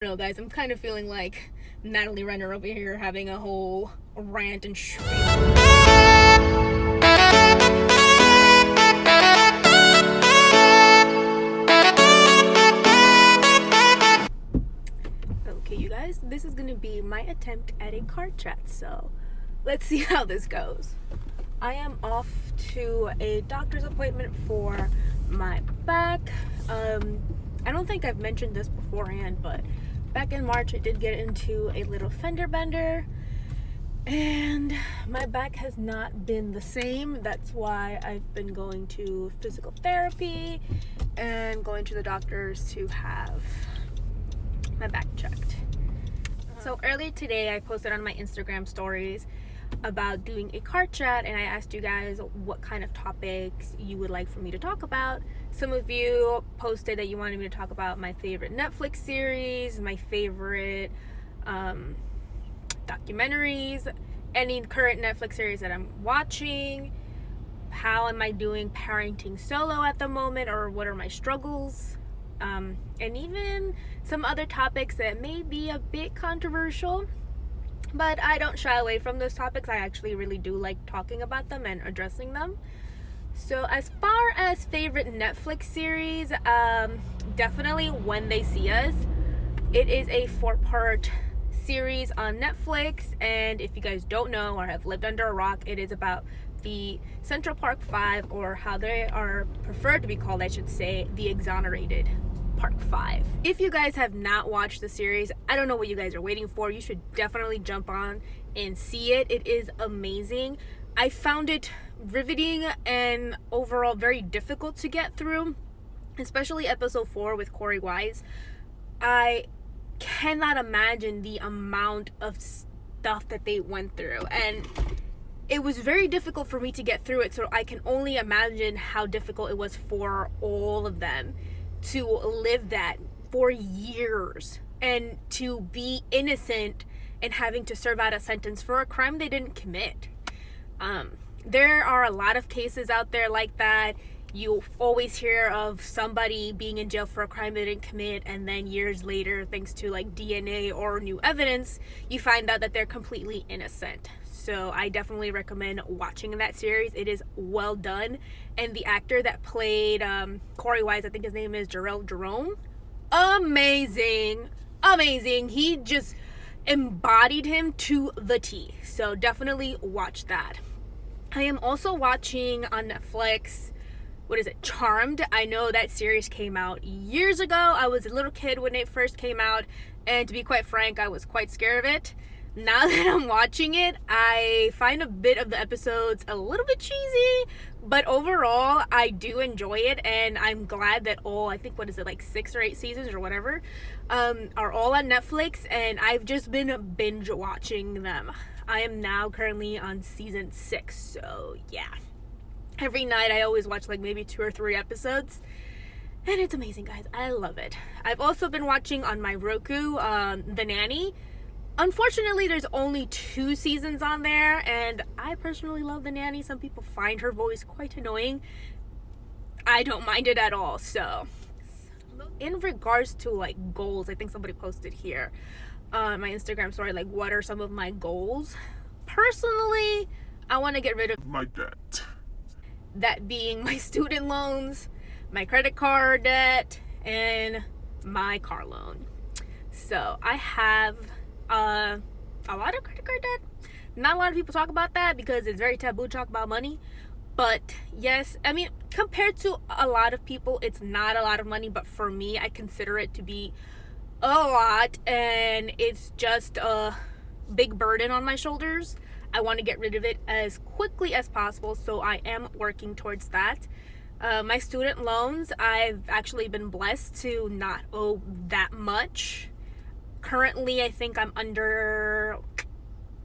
No, guys, I'm kind of feeling like Natalie Renner over here having a whole rant and spiel. Okay, you guys, this is gonna be my attempt at a car chat, so let's see how this goes. I am off to a doctor's appointment for my back. I don't think I've mentioned this beforehand, but back in March I did get into a little fender bender and my back has not been the same. That's why I've been going to physical therapy and going to the doctors to have my back checked. So earlier today I posted on my Instagram stories about doing a car chat, and I asked you guys what kind of topics you would like for me to talk about. Some of you posted that you wanted me to talk about my favorite Netflix series, my favorite documentaries, any current Netflix series that I'm watching, how am I doing parenting solo at the moment, or what are my struggles, and even some other topics that may be a bit controversial. But I don't shy away from those topics. I actually really do like talking about them and addressing them. So as far as favorite Netflix series, definitely When They See Us. It is a 4-part series on Netflix, and if you guys don't know or have lived under a rock, it is about the Central Park 5, or how they are preferred to be called, I should say, the Exonerated Park 5. If you guys have not watched the series, I don't know what you guys are waiting for. You should definitely jump on and see it. It is amazing. I found it riveting and overall very difficult to get through, especially episode 4 with Corey Wise. I cannot imagine the amount of stuff that they went through, and it was very difficult for me to get through it, so I can only imagine how difficult it was for all of them to live that for years and to be innocent and having to serve out a sentence for a crime they didn't commit. There are a lot of cases out there like that. You always hear of somebody being in jail for a crime they didn't commit, and then years later, thanks to like DNA or new evidence, you find out that they're completely innocent. So I definitely recommend watching that series. It is well done, and the actor that played Corey Wise, I think his name is Jarrell Jerome, amazing. He just embodied him to the T. So definitely watch that. I am also watching on Netflix, what is it, Charmed. I know that series came out years ago. I was a little kid when it first came out, and to be quite frank, I was quite scared of it. Now that I'm watching it, I find a bit of the episodes a little bit cheesy, but overall, I do enjoy it, and I'm glad that all, I think, what is it, like 6 or 8 seasons or whatever, are all on Netflix, and I've just been binge watching them. I am now currently on season 6, so yeah. Every night I always watch like maybe 2 or 3 episodes, and it's amazing, guys. I love it. I've also been watching on my Roku, The Nanny. Unfortunately, there's only 2 seasons on there, and I personally love The Nanny. Some people find her voice quite annoying. I don't mind it at all. So in regards to like goals, I think somebody posted here on my Instagram story, like, what are some of my goals? Personally, I want to get rid of my debt. That being my student loans, my credit card debt, and my car loan. So I have a lot of credit card debt. Not a lot of people talk about that because it's very taboo to talk about money. But yes, I mean, compared to a lot of people, it's not a lot of money. But for me, I consider it to be a lot. And it's just a big burden on my shoulders. I want to get rid of it as quickly as possible, so I am working towards that. My student loans, I've actually been blessed to not owe that much. Currently, I think I'm under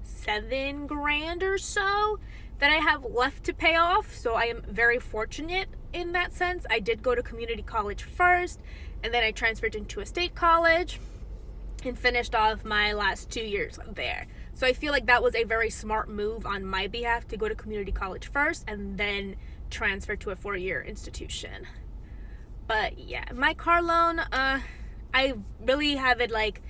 $7,000 or so that I have left to pay off, so I am very fortunate in that sense. I did go to community college first, and then I transferred into a state college and finished off my last 2 years there. So I feel like that was a very smart move on my behalf to go to community college first and then transfer to a 4-year institution. But yeah, my car loan, I really have it like,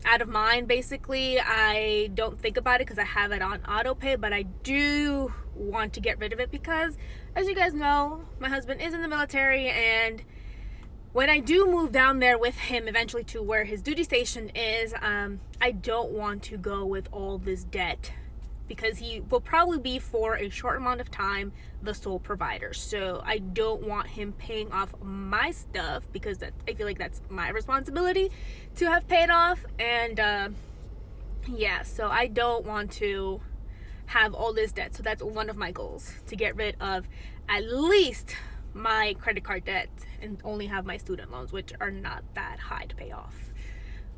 out of mind. Basically, I don't think about it because I have it on auto pay, but I do want to get rid of it because, as you guys know, my husband is in the military, and when I do move down there with him eventually to where his duty station is, I don't want to go with all this debt because he will probably be, for a short amount of time, the sole provider. So I don't want him paying off my stuff because I feel like that's my responsibility to have paid off. And yeah, so I don't want to have all this debt. So that's one of my goals, to get rid of at least my credit card debt and only have my student loans, which are not that high to pay off.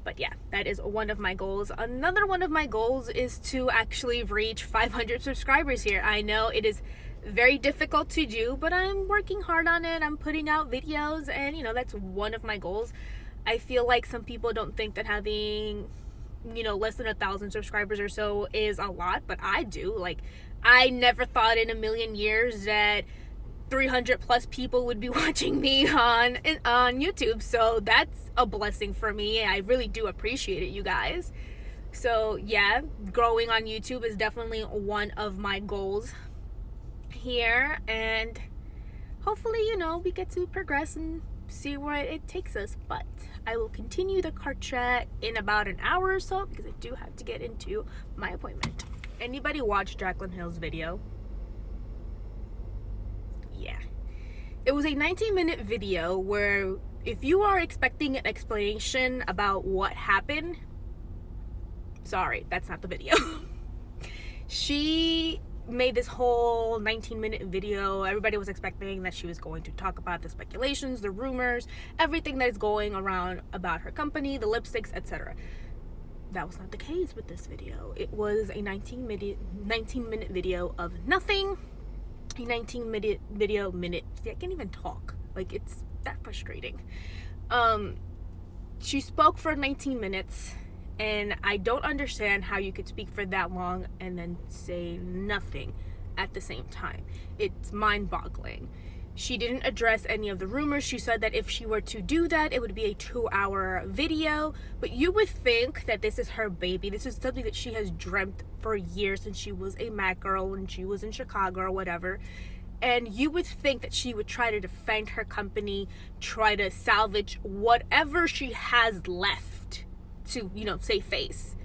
But yeah, that is one of my goals. Another one of my goals is to actually reach 500 subscribers here. I know it is very difficult to do, but I'm working hard on it. I'm putting out videos, and that's one of my goals. I feel like some people don't think that having less than 1,000 subscribers or so is a lot, but I do. Like, I never thought in a million years that 300 plus people would be watching me on YouTube, so that's a blessing for me. I really do appreciate it, you guys. So yeah, growing on YouTube is definitely one of my goals here, and hopefully we get to progress and see where it takes us. But I will continue the cart chat in about an hour or so because I do have to get into my appointment. Anybody watch Jaclyn Hill's video? Yeah, it was a 19-minute video where, if you are expecting an explanation about what happened, sorry, that's not the video. She made this whole 19-minute video. Everybody was expecting that she was going to talk about the speculations, the rumors, everything that's going around about her company, the lipsticks, etc. That was not the case with this video. It was a 19-minute video of nothing. A 19-minute video. See, I can't even talk. Like, it's that frustrating. She spoke for 19 minutes, and I don't understand how you could speak for that long and then say nothing at the same time. It's mind-boggling. She didn't address any of the rumors. She said that if she were to do that, it would be a 2-hour video. But you would think that this is her baby. This is something that she has dreamt for years since she was a Mac girl, when she was in Chicago or whatever. And you would think that she would try to defend her company, try to salvage whatever she has left to, save face.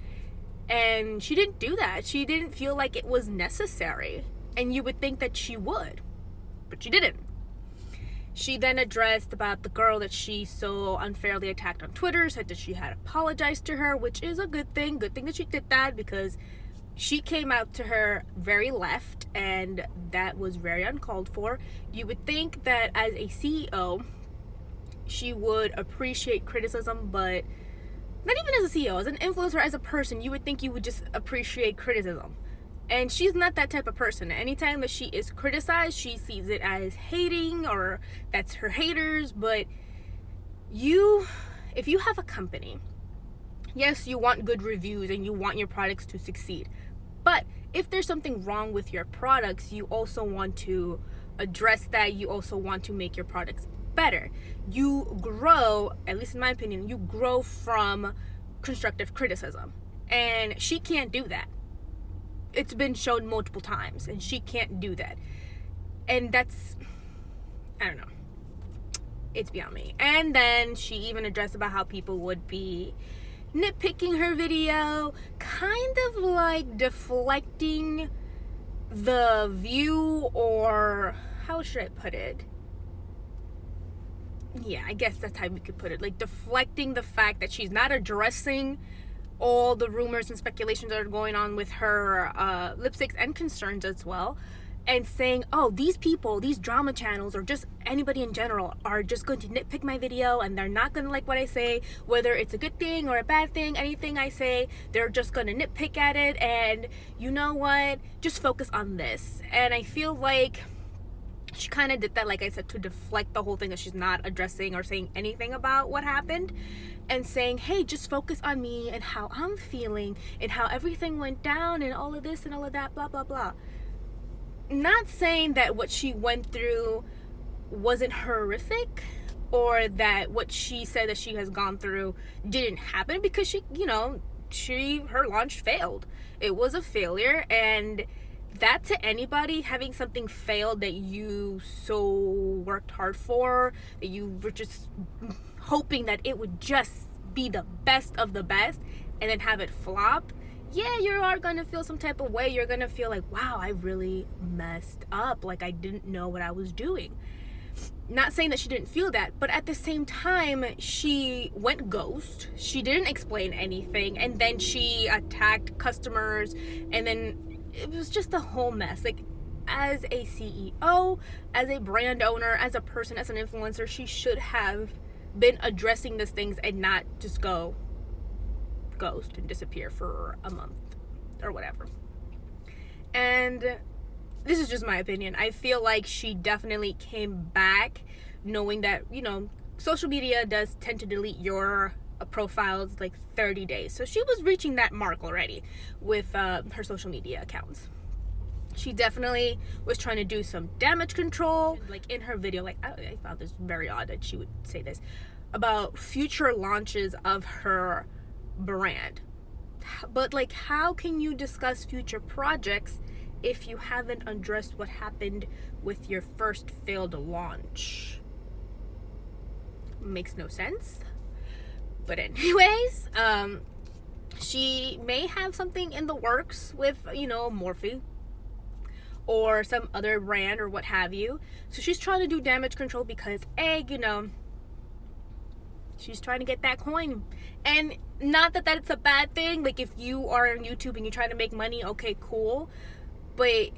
And she didn't do that. She didn't feel like it was necessary. And you would think that she would, but she didn't. She then addressed about the girl that she so unfairly attacked on Twitter, said that she had apologized to her, which is a good thing. Good thing that she did that, because she came out to her very left, and that was very uncalled for. You would think that as a CEO, she would appreciate criticism, but not even as a CEO, as an influencer, as a person, you would think you would just appreciate criticism. And she's not that type of person. Anytime that she is criticized, she sees it as hating, or that's her haters. But if you have a company, yes, you want good reviews and you want your products to succeed. But if there's something wrong with your products, you also want to address that. You also want to make your products better. You grow, at least in my opinion, you grow from constructive criticism. And she can't do that. It's been shown multiple times, and she can't do that. And that's, I don't know. It's beyond me. And then she even addressed about how people would be nitpicking her video, kind of like deflecting the view, or how should I put it? Yeah, I guess that's how we could put it. Like, deflecting the fact that she's not addressing all the rumors and speculations that are going on with her lipsticks and concerns as well, and saying, oh, these people, these drama channels, or just anybody in general, are just going to nitpick my video, and they're not going to like what I say, whether it's a good thing or a bad thing. Anything I say, they're just going to nitpick at it, and you know what, just focus on this. And I feel like she kind of did that, like I said, to deflect the whole thing, that she's not addressing or saying anything about what happened, and saying, hey, just focus on me and how I'm feeling and how everything went down and all of this and all of that, blah, blah, blah. Not saying that what she went through wasn't horrific, or that what she said that she has gone through didn't happen, because her launch failed. It was a failure, and that, to anybody, having something failed that you so worked hard for, that you were just hoping that it would just be the best of the best, and then have it flop, yeah, you are gonna feel some type of way. You're gonna feel like, wow, I really messed up, like I didn't know what I was doing. Not saying that she didn't feel that, but at the same time, she went ghost. She didn't explain anything, and then she attacked customers, and then it was just a whole mess. Like, as a CEO, as a brand owner, as a person, as an influencer, she should have been addressing these things and not just go ghost and disappear for a month or whatever. And this is just my opinion. I feel like she definitely came back knowing that, social media does tend to delete your profiles like 30 days. So she was reaching that mark already with her social media accounts. She definitely was trying to do some damage control. Like in her video, like I found this very odd that she would say this about future launches of her brand. But like, how can you discuss future projects if you haven't addressed what happened with your first failed launch? Makes no sense. But anyways, she may have something in the works with, Morphe or some other brand or what have you. So she's trying to do damage control because, she's trying to get that coin. And not that that's a bad thing. Like, if you are on YouTube and you're trying to make money, okay, cool. But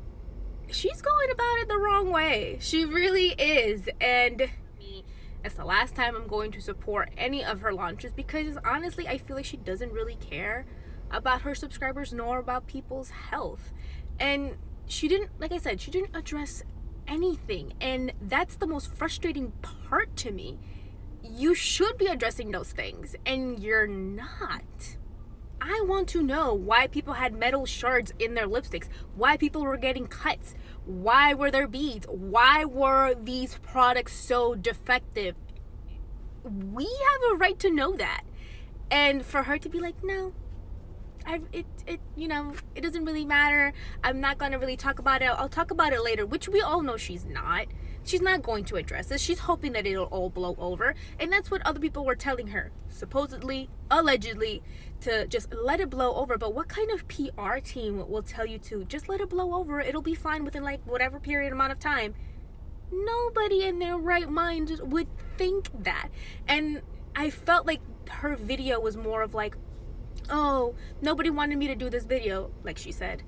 she's going about it the wrong way. She really is. And it's the last time I'm going to support any of her launches, because honestly, I feel like she doesn't really care about her subscribers nor about people's health. And she didn't, like I said, she didn't address anything. And that's the most frustrating part to me. You should be addressing those things, and you're not. I want to know why people had metal shards in their lipsticks, why people were getting cuts, why were there beads, why were these products so defective. We have a right to know that. And for her to be like, no, it doesn't really matter. I'm not going to really talk about it. I'll talk about it later, which we all know she's not. She's not going to address this. She's hoping that it'll all blow over. And that's what other people were telling her, supposedly, allegedly, to just let it blow over. But what kind of PR team will tell you to just let it blow over? It'll be fine within like whatever period amount of time. Nobody in their right mind would think that. And I felt like her video was more of like, oh, nobody wanted me to do this video, like she said,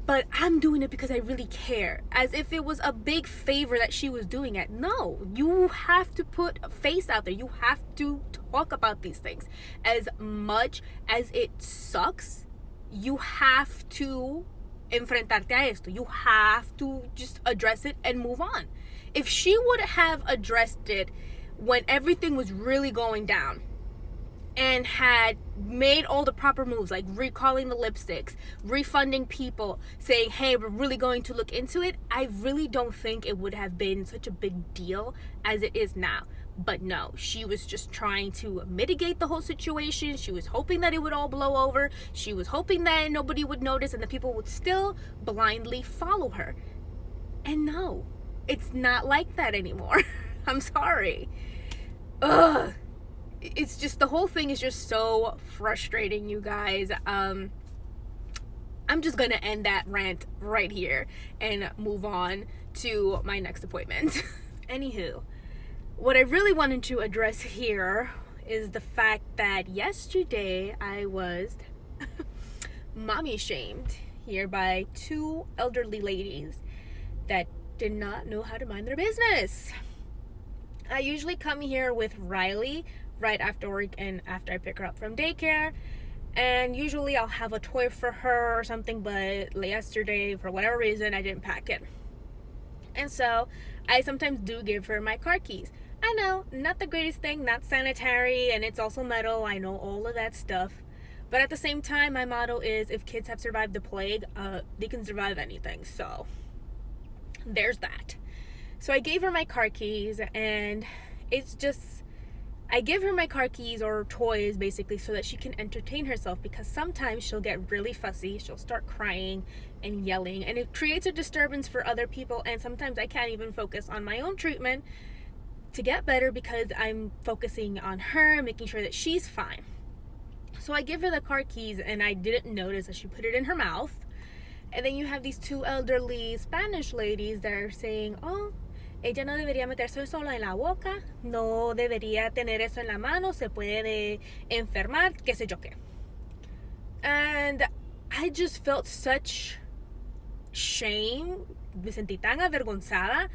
but I'm doing it because I really care, as if it was a big favor that she was doing it. No, you have to put a face out there. You have to talk about these things. As much as it sucks, you have to enfrentarte a esto. You have to just address it and move on. If she would have addressed it when everything was really going down, and had made all the proper moves, like recalling the lipsticks, refunding people, saying, hey, we're really going to look into it, I really don't think it would have been such a big deal as it is now. But no, she was just trying to mitigate the whole situation. She was hoping that it would all blow over. She was hoping that nobody would notice and the people would still blindly follow her. And no, it's not like that anymore. I'm sorry. Ugh. It's just, the whole thing is just so frustrating, you guys. I'm just gonna end that rant right here and move on to my next appointment. Anywho, what I really wanted to address here is the fact that yesterday I was mommy shamed here by two elderly ladies that did not know how to mind their business. I usually come here with Riley right after work and after I pick her up from daycare, and usually I'll have a toy for her or something, but yesterday, for whatever reason, I didn't pack it. And so I sometimes do give her my car keys. I know, not the greatest thing, not sanitary, and it's also metal. I know all of that stuff. But at the same time, my motto is, if kids have survived the plague, they can survive anything. So there's that. So I gave her my car keys, and It's just, I give her my car keys or toys basically so that she can entertain herself, because sometimes she'll get really fussy, she'll start crying and yelling, and it creates a disturbance for other people, and sometimes I can't even focus on my own treatment to get better because I'm focusing on her, making sure that she's fine. So I give her the car keys, and I didn't notice that she put it in her mouth. And then you have these two elderly Spanish ladies that are saying, oh, ella no debería meterse eso en la boca, no debería tener eso en la mano, se puede enfermar, qué sé yo qué. And I just felt such shame, me sentí tan avergonzada,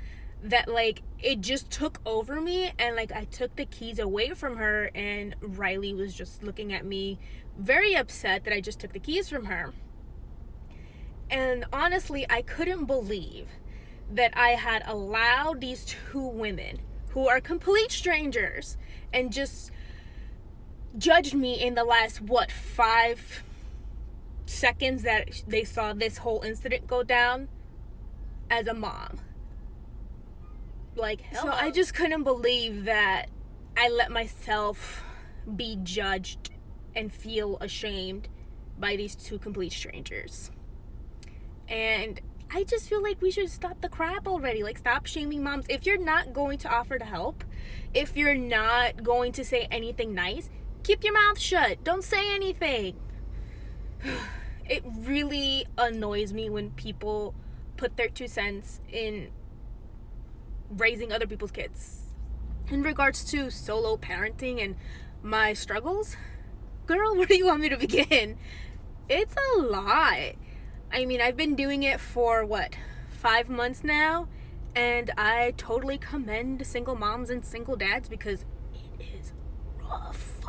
that like it just took over me, and like I took the keys away from her, and Riley was just looking at me very upset that I just took the keys from her. And honestly, I couldn't believe that I had allowed these two women who are complete strangers and just judged me in the last 5 seconds that they saw this whole incident go down as a mom. Like, hello. So I just couldn't believe that I let myself be judged and feel ashamed by these two complete strangers. And I just feel like we should stop the crap already. Like, stop shaming moms. If you're not going to offer to help, if you're not going to say anything nice, keep your mouth shut. Don't say anything. It really annoys me when people put their 2 cents in raising other people's kids. In regards to solo parenting and my struggles, girl, where do you want me to begin? It's a lot. I mean, I've been doing it for 5 months now, and I totally commend single moms and single dads because it is rough.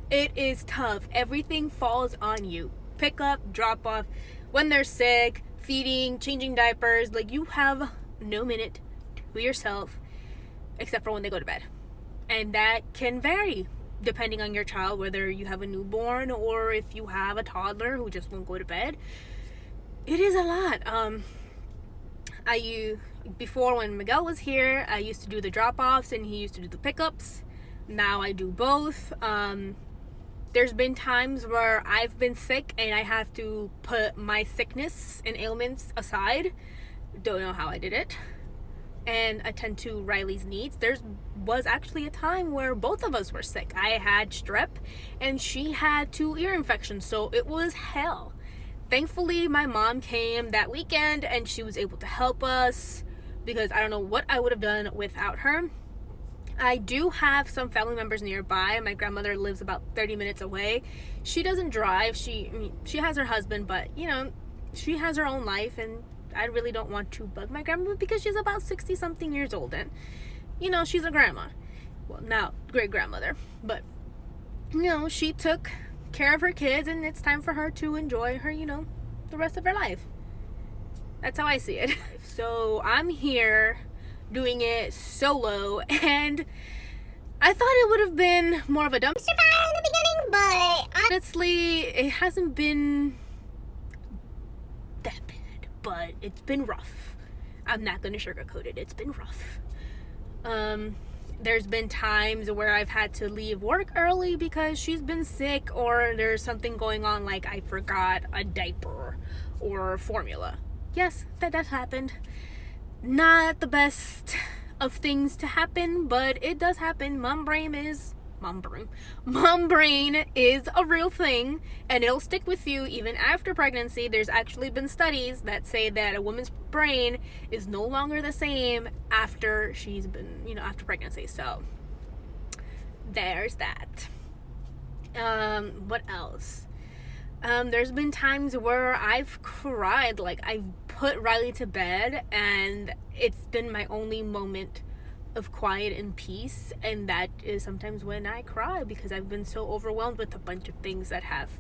It is tough. Everything falls on you. Pick up, drop off, when they're sick, feeding, changing diapers. Like, you have no minute to yourself except for when they go to bed. And that can vary depending on your child, whether you have a newborn or if you have a toddler who just won't go to bed. It is a lot. Before, when Miguel was here, I used to do the drop-offs and he used to do the pickups. Now I do both. There's been times where I've been sick and I have to put my sickness and ailments aside. Don't know how I did it. And attend to Riley's needs. There was actually a time where both of us were sick. I had strep and she had 2 ear infections, so it was hell. Thankfully, my mom came that weekend and she was able to help us, because I don't know what I would have done without her. I do have some family members nearby. My grandmother lives about 30 minutes away. She doesn't drive. She has her husband, but she has her own life, and I really don't want to bug my grandma because she's about 60 something years old, and she's a grandma. Well, now great grandmother, but she took care of her kids, and it's time for her to enjoy her, the rest of her life. That's how I see it. So I'm here doing it solo, and I thought it would have been more of a dumpster fire in the beginning, but honestly, it hasn't been that bad, but it's been rough. I'm not gonna sugarcoat it. It's been rough. There's been times where I've had to leave work early because she's been sick, or there's something going on, like I forgot a diaper or formula. Yes, that happened. Not the best of things to happen, but it does happen. Mom brain is a real thing, and it'll stick with you even after pregnancy. There's actually been studies that say that a woman's brain is no longer the same after she's been, after pregnancy. So there's that. What else? There's been times where I've cried. Like, I've put Riley to bed and it's been my only moment of quiet and peace, and that is sometimes when I cry because I've been so overwhelmed with a bunch of things that have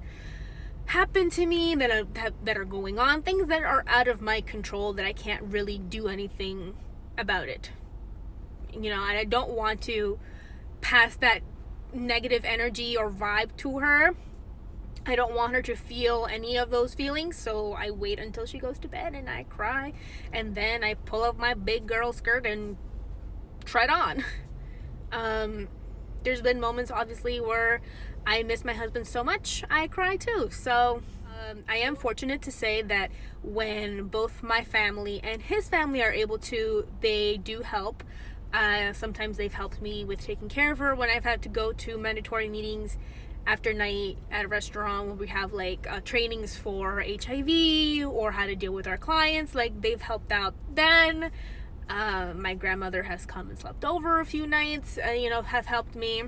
happened to me, that are going on, things that are out of my control, that I can't really do anything about it. I don't want to pass that negative energy or vibe to her. I don't want her to feel any of those feelings, so I wait until she goes to bed and I cry, and then I pull up my big girl skirt and tread on. There's been moments, obviously, where I miss my husband so much, I cry too. So I am fortunate to say that when both my family and his family are able to, they do help. Sometimes they've helped me with taking care of her when I've had to go to mandatory meetings after night at a restaurant when we have like trainings for HIV or how to deal with our clients. Like, they've helped out then. My grandmother has come and slept over a few nights, has helped me.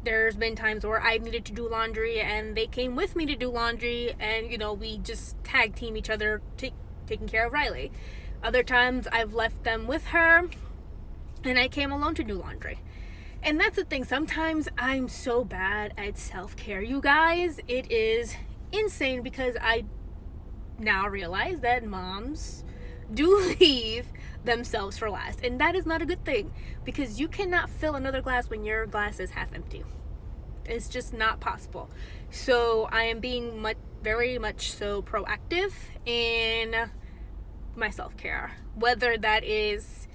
There's been times where I've needed to do laundry and they came with me to do laundry, and we just tag team each other taking care of Riley. Other times I've left them with her and I came alone to do laundry. And that's the thing, sometimes I'm so bad at self-care, you guys. It is insane, because I now realize that moms do leave themselves for last, and that is not a good thing, because you cannot fill another glass when your glass is half empty. It's just not possible. So I am being very much so proactive in my self-care, whether that is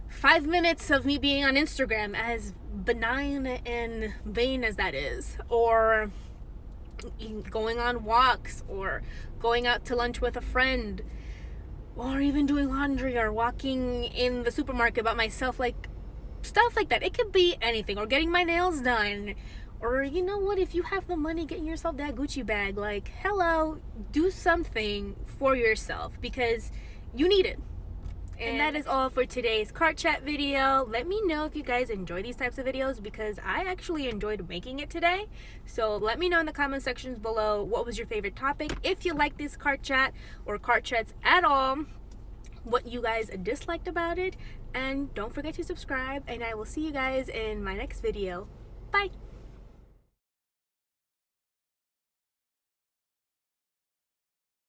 5 minutes of me being on Instagram, as benign and vain as that is, or going on walks, or going out to lunch with a friend, or even doing laundry, or walking in the supermarket by myself, like stuff like that. It could be anything, or getting my nails done, or if you have the money, getting yourself that Gucci bag. Like, hello, do something for yourself, because you need it. And that is all for today's cart chat video. Let me know if you guys enjoy these types of videos, because I actually enjoyed making it today. So let me know in the comment sections below what was your favorite topic. If you like this cart chat or cart chats at all, what you guys disliked about it. And don't forget to subscribe, and I will see you guys in my next video. Bye!